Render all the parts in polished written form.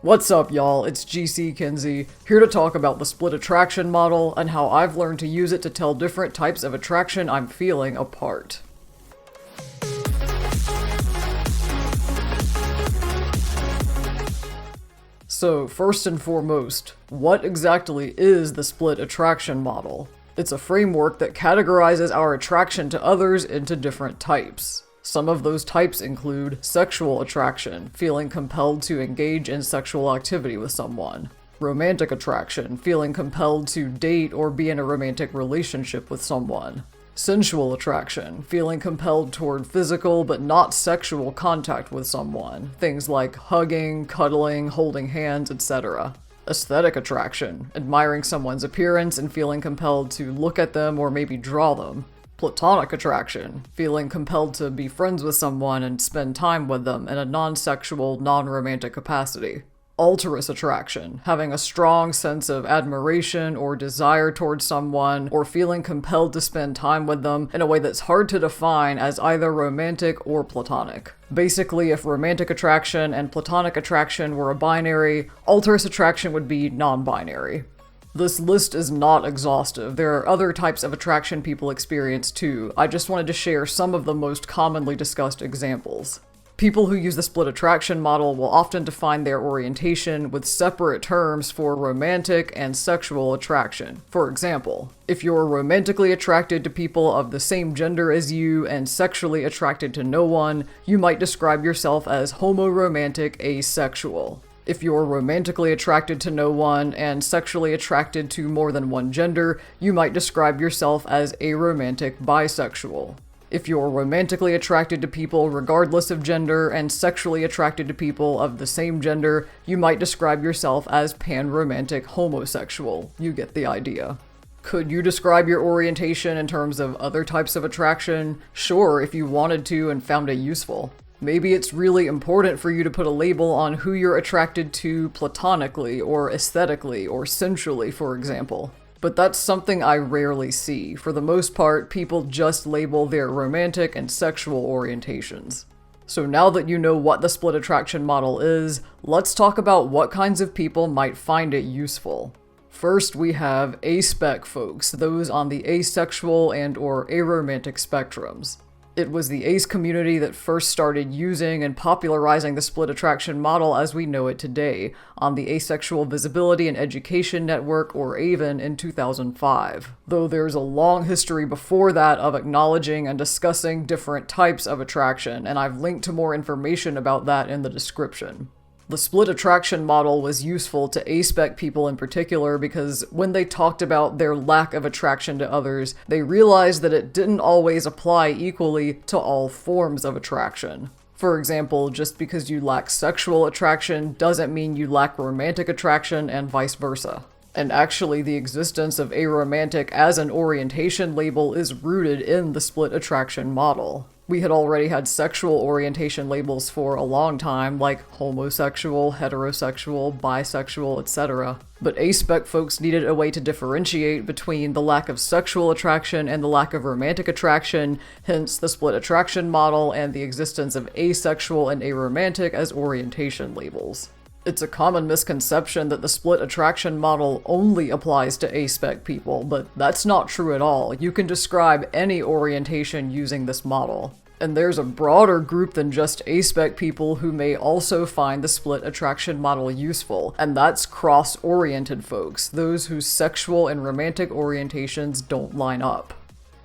What's up, y'all? It's GC Kinsey, here to talk about the split attraction model and how I've learned to use it to tell different types of attraction I'm feeling apart. So, first and foremost, what exactly is the split attraction model? It's a framework that categorizes our attraction to others into different types. Some of those types include sexual attraction, feeling compelled to engage in sexual activity with someone. Romantic attraction, feeling compelled to date or be in a romantic relationship with someone. Sensual attraction, feeling compelled toward physical but not sexual contact with someone. Things like hugging, cuddling, holding hands, etc. Aesthetic attraction, admiring someone's appearance and feeling compelled to look at them or maybe draw them. Platonic attraction, feeling compelled to be friends with someone and spend time with them in a non-sexual, non-romantic capacity. Alterous attraction, having a strong sense of admiration or desire towards someone, or feeling compelled to spend time with them in a way that's hard to define as either romantic or platonic. Basically, if romantic attraction and platonic attraction were a binary, alterous attraction would be non-binary. This list is not exhaustive. There are other types of attraction people experience too. I just wanted to share some of the most commonly discussed examples. People who use the split attraction model will often define their orientation with separate terms for romantic and sexual attraction. For example, if you're romantically attracted to people of the same gender as you and sexually attracted to no one, you might describe yourself as homoromantic asexual. If you're romantically attracted to no one and sexually attracted to more than one gender, you might describe yourself as aromantic bisexual. If you're romantically attracted to people regardless of gender and sexually attracted to people of the same gender, you might describe yourself as panromantic homosexual. You get the idea. Could you describe your orientation in terms of other types of attraction? Sure, if you wanted to and found it useful. Maybe it's really important for you to put a label on who you're attracted to platonically or aesthetically or sensually, for example. But that's something I rarely see. For the most part, people just label their romantic and sexual orientations. So now that you know what the split attraction model is, let's talk about what kinds of people might find it useful. First, we have aspec folks, those on the asexual and or aromantic spectrums. It was the ace community that first started using and popularizing the split attraction model as we know it today, on the Asexual Visibility and Education Network, or AVEN, in 2005. Though there's a long history before that of acknowledging and discussing different types of attraction, and I've linked to more information about that in the description. The split attraction model was useful to aspec people in particular because when they talked about their lack of attraction to others, they realized that it didn't always apply equally to all forms of attraction. For example, just because you lack sexual attraction doesn't mean you lack romantic attraction and vice versa. And actually, the existence of aromantic as an orientation label is rooted in the split attraction model. We had already had sexual orientation labels for a long time, like homosexual, heterosexual, bisexual, etc. But aspec folks needed a way to differentiate between the lack of sexual attraction and the lack of romantic attraction, hence the split attraction model and the existence of asexual and aromantic as orientation labels. It's a common misconception that the split attraction model only applies to aspec people, but that's not true at all. You can describe any orientation using this model. And there's a broader group than just aspec people who may also find the split attraction model useful, and that's cross-oriented folks, those whose sexual and romantic orientations don't line up.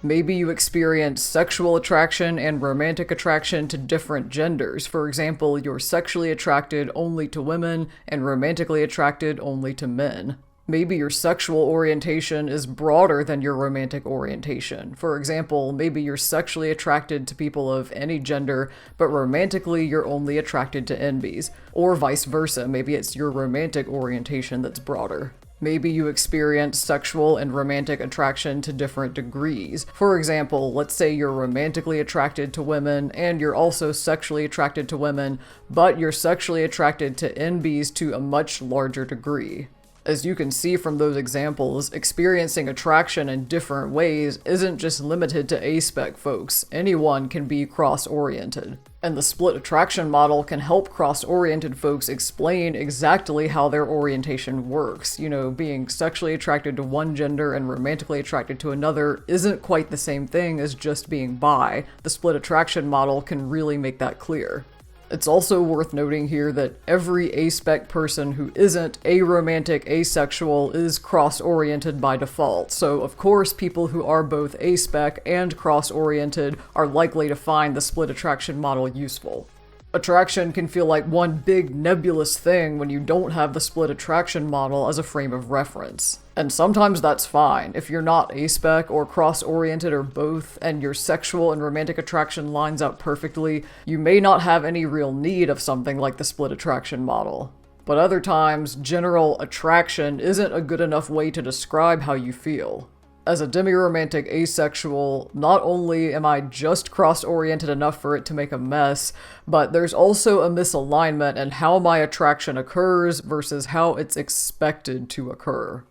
Maybe you experience sexual attraction and romantic attraction to different genders. For example, you're sexually attracted only to women and romantically attracted only to men. Maybe your sexual orientation is broader than your romantic orientation. For example, maybe you're sexually attracted to people of any gender, but romantically you're only attracted to NBs. Or vice versa, maybe it's your romantic orientation that's broader. Maybe you experience sexual and romantic attraction to different degrees. For example, let's say you're romantically attracted to women and you're also sexually attracted to women, but you're sexually attracted to NBs to a much larger degree. As you can see from those examples, experiencing attraction in different ways isn't just limited to A-spec folks. Anyone can be cross-oriented. And the split attraction model can help cross-oriented folks explain exactly how their orientation works. You know, being sexually attracted to one gender and romantically attracted to another isn't quite the same thing as just being bi. The split attraction model can really make that clear. It's also worth noting here that every A-spec person who isn't aromantic asexual is cross-oriented by default, so of course people who are both A-spec and cross-oriented are likely to find the split attraction model useful. Attraction can feel like one big nebulous thing when you don't have the split attraction model as a frame of reference. And sometimes that's fine. If you're not A-spec or cross-oriented or both, and your sexual and romantic attraction lines up perfectly, you may not have any real need of something like the split attraction model. But other times, general attraction isn't a good enough way to describe how you feel. As a demi-romantic asexual, not only am I just cross-oriented enough for it to make a mess, but there's also a misalignment in how my attraction occurs versus how it's expected to occur.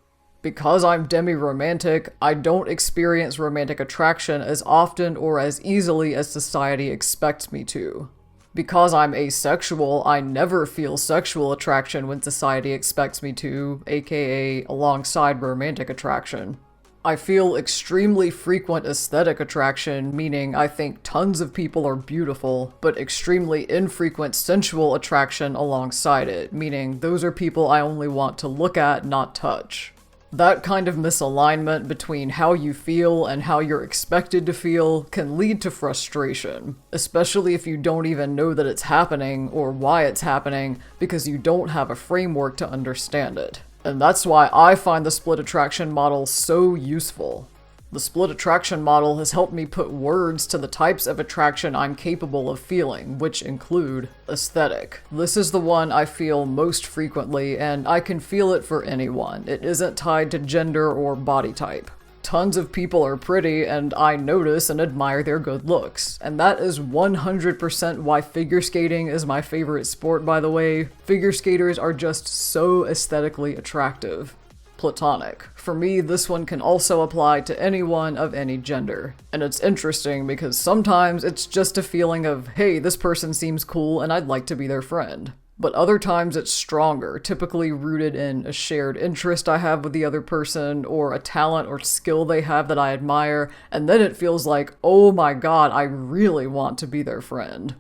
Because I'm demi-romantic, I don't experience romantic attraction as often or as easily as society expects me to. Because I'm asexual, I never feel sexual attraction when society expects me to, aka alongside romantic attraction. I feel extremely frequent aesthetic attraction, meaning I think tons of people are beautiful, but extremely infrequent sensual attraction alongside it, meaning those are people I only want to look at, not touch. That kind of misalignment between how you feel and how you're expected to feel can lead to frustration, especially if you don't even know that it's happening or why it's happening because you don't have a framework to understand it. And that's why I find the split attraction model so useful. The split attraction model has helped me put words to the types of attraction I'm capable of feeling, which include aesthetic. This is the one I feel most frequently, and I can feel it for anyone. It isn't tied to gender or body type. Tons of people are pretty, and I notice and admire their good looks. And that is 100% why figure skating is my favorite sport, by the way. Figure skaters are just so aesthetically attractive. Platonic. For me, this one can also apply to anyone of any gender. And it's interesting because sometimes it's just a feeling of, hey, this person seems cool and I'd like to be their friend. But other times it's stronger, typically rooted in a shared interest I have with the other person, or a talent or skill they have that I admire, and then it feels like, oh my god, I really want to be their friend.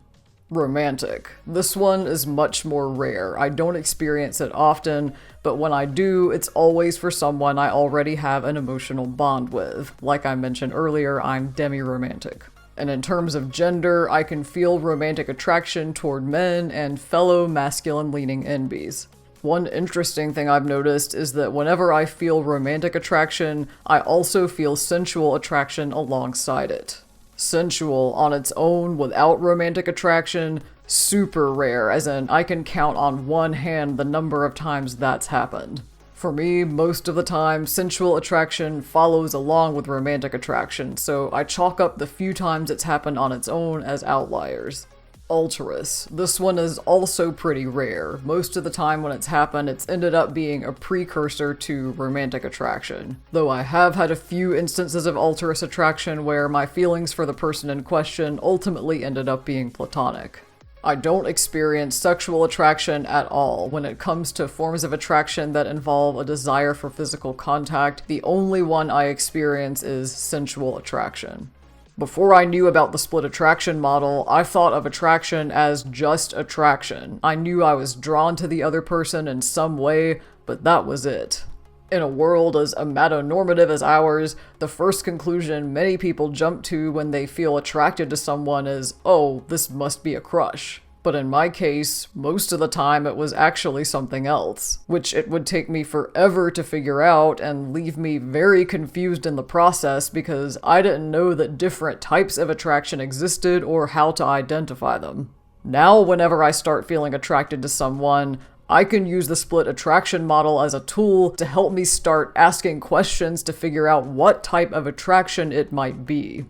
Romantic. This one is much more rare. I don't experience it often, but when I do, it's always for someone I already have an emotional bond with. Like I mentioned earlier, I'm demi-romantic. And in terms of gender, I can feel romantic attraction toward men and fellow masculine-leaning NBs. One interesting thing I've noticed is that whenever I feel romantic attraction, I also feel sensual attraction alongside it. Sensual on its own without romantic attraction, super rare, as in I can count on one hand the number of times that's happened. For me, most of the time, sensual attraction follows along with romantic attraction, so I chalk up the few times it's happened on its own as outliers. Alterous. This one is also pretty rare. Most of the time when it's happened, it's ended up being a precursor to romantic attraction. Though I have had a few instances of alterous attraction where my feelings for the person in question ultimately ended up being platonic. I don't experience sexual attraction at all. When it comes to forms of attraction that involve a desire for physical contact, the only one I experience is sensual attraction. Before I knew about the split attraction model, I thought of attraction as just attraction. I knew I was drawn to the other person in some way, but that was it. In a world as amatonormative as ours, the first conclusion many people jump to when they feel attracted to someone is, oh, this must be a crush. But in my case, most of the time it was actually something else, which it would take me forever to figure out and leave me very confused in the process because I didn't know that different types of attraction existed or how to identify them. Now, whenever I start feeling attracted to someone, I can use the split attraction model as a tool to help me start asking questions to figure out what type of attraction it might be.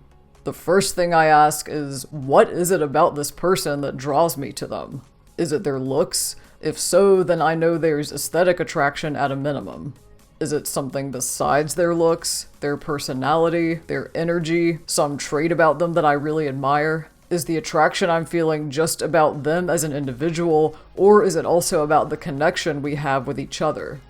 The first thing I ask is, what is it about this person that draws me to them? Is it their looks? If so, then I know there's aesthetic attraction at a minimum. Is it something besides their looks, their personality, their energy, some trait about them that I really admire? Is the attraction I'm feeling just about them as an individual, or is it also about the connection we have with each other?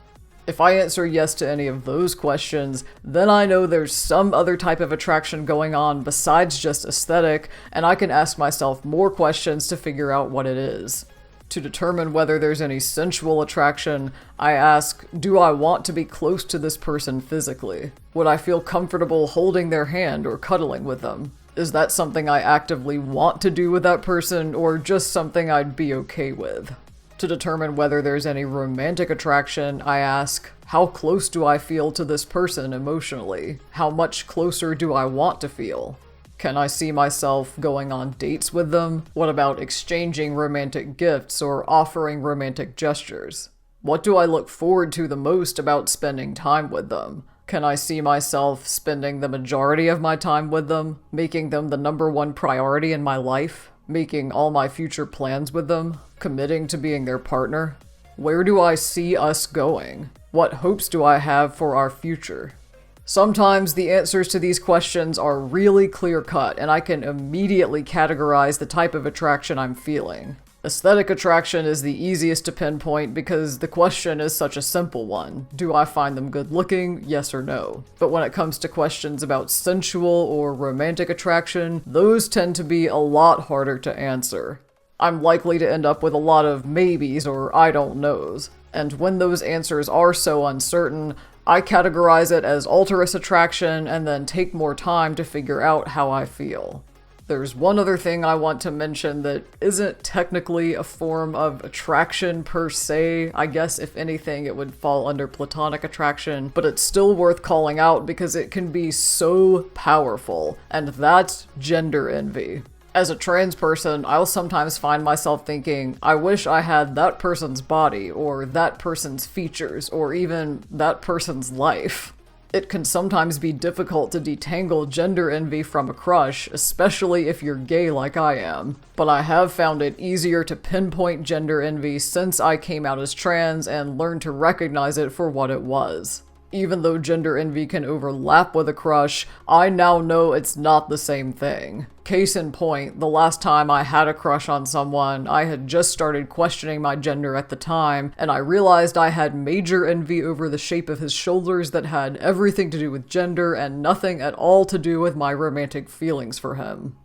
If I answer yes to any of those questions, then I know there's some other type of attraction going on besides just aesthetic, and I can ask myself more questions to figure out what it is. To determine whether there's any sensual attraction, I ask, do I want to be close to this person physically? Would I feel comfortable holding their hand or cuddling with them? Is that something I actively want to do with that person, or just something I'd be okay with? To determine whether there's any romantic attraction, I ask, how close do I feel to this person emotionally? How much closer do I want to feel? Can I see myself going on dates with them? What about exchanging romantic gifts or offering romantic gestures? What do I look forward to the most about spending time with them? Can I see myself spending the majority of my time with them, making them the #1 priority in my life, making all my future plans with them, committing to being their partner? Where do I see us going? What hopes do I have for our future? Sometimes the answers to these questions are really clear-cut, and I can immediately categorize the type of attraction I'm feeling. Aesthetic attraction is the easiest to pinpoint because the question is such a simple one. Do I find them good-looking? Yes or no. But when it comes to questions about sensual or romantic attraction, those tend to be a lot harder to answer. I'm likely to end up with a lot of maybes or I don't knows. And when those answers are so uncertain, I categorize it as alterous attraction and then take more time to figure out how I feel. There's one other thing I want to mention that isn't technically a form of attraction per se. I guess if anything it would fall under platonic attraction, but it's still worth calling out because it can be so powerful, and that's gender envy. As a trans person, I'll sometimes find myself thinking, I wish I had that person's body, or that person's features, or even that person's life. It can sometimes be difficult to detangle gender envy from a crush, especially if you're gay like I am. But I have found it easier to pinpoint gender envy since I came out as trans and learned to recognize it for what it was. Even though gender envy can overlap with a crush, I now know it's not the same thing. Case in point, the last time I had a crush on someone, I had just started questioning my gender at the time, and I realized I had major envy over the shape of his shoulders that had everything to do with gender and nothing at all to do with my romantic feelings for him.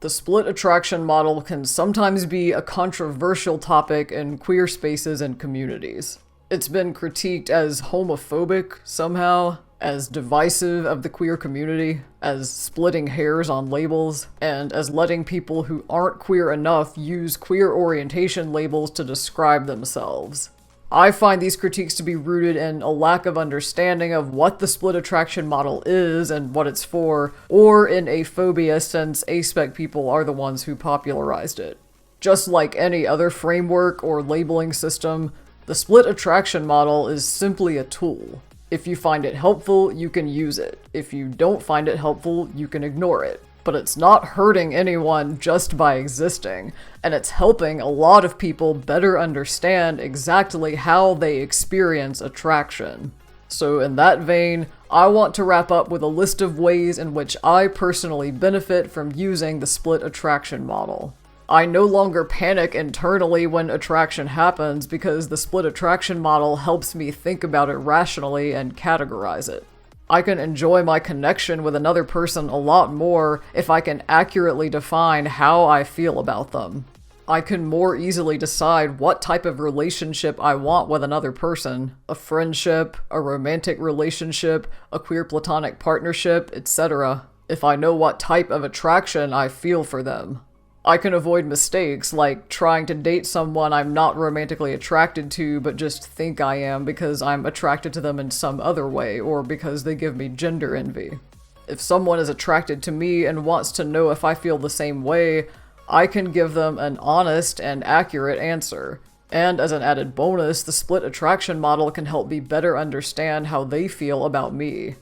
The split attraction model can sometimes be a controversial topic in queer spaces and communities. It's been critiqued as homophobic somehow, as divisive of the queer community, as splitting hairs on labels, and as letting people who aren't queer enough use queer orientation labels to describe themselves. I find these critiques to be rooted in a lack of understanding of what the split attraction model is and what it's for, or in a phobia since aspec people are the ones who popularized it. Just like any other framework or labeling system, the split attraction model is simply a tool. If you find it helpful, you can use it. If you don't find it helpful, you can ignore it. But it's not hurting anyone just by existing, and it's helping a lot of people better understand exactly how they experience attraction. So in that vein, I want to wrap up with a list of ways in which I personally benefit from using the split attraction model. I no longer panic internally when attraction happens because the split attraction model helps me think about it rationally and categorize it. I can enjoy my connection with another person a lot more if I can accurately define how I feel about them. I can more easily decide what type of relationship I want with another person, a friendship, a romantic relationship, a queer platonic partnership, etc., if I know what type of attraction I feel for them. I can avoid mistakes like trying to date someone I'm not romantically attracted to but just think I am because I'm attracted to them in some other way or because they give me gender envy. If someone is attracted to me and wants to know if I feel the same way, I can give them an honest and accurate answer. And as an added bonus, the split attraction model can help me better understand how they feel about me.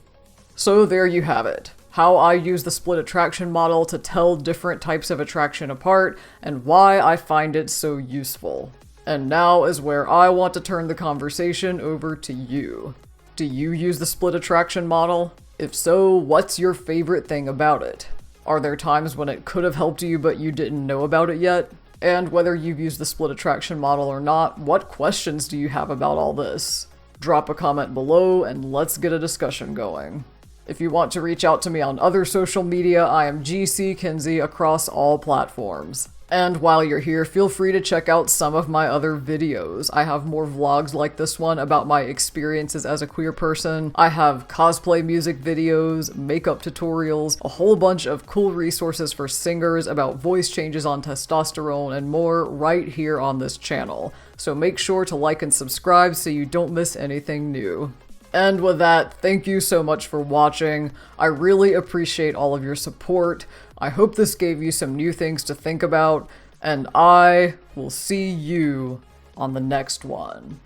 So there you have it. How I use the split attraction model to tell different types of attraction apart, and why I find it so useful. And now is where I want to turn the conversation over to you. Do you use the split attraction model? If so, what's your favorite thing about it? Are there times when it could have helped you but you didn't know about it yet? And whether you've used the split attraction model or not, what questions do you have about all this? Drop a comment below and let's get a discussion going. If you want to reach out to me on other social media, I am GC Kinsey across all platforms. And while you're here, feel free to check out some of my other videos. I have more vlogs like this one about my experiences as a queer person. I have cosplay music videos, makeup tutorials, a whole bunch of cool resources for singers about voice changes on testosterone, and more right here on this channel. So make sure to like and subscribe so you don't miss anything new. And with that, thank you so much for watching. I really appreciate all of your support. I hope this gave you some new things to think about, and I will see you on the next one.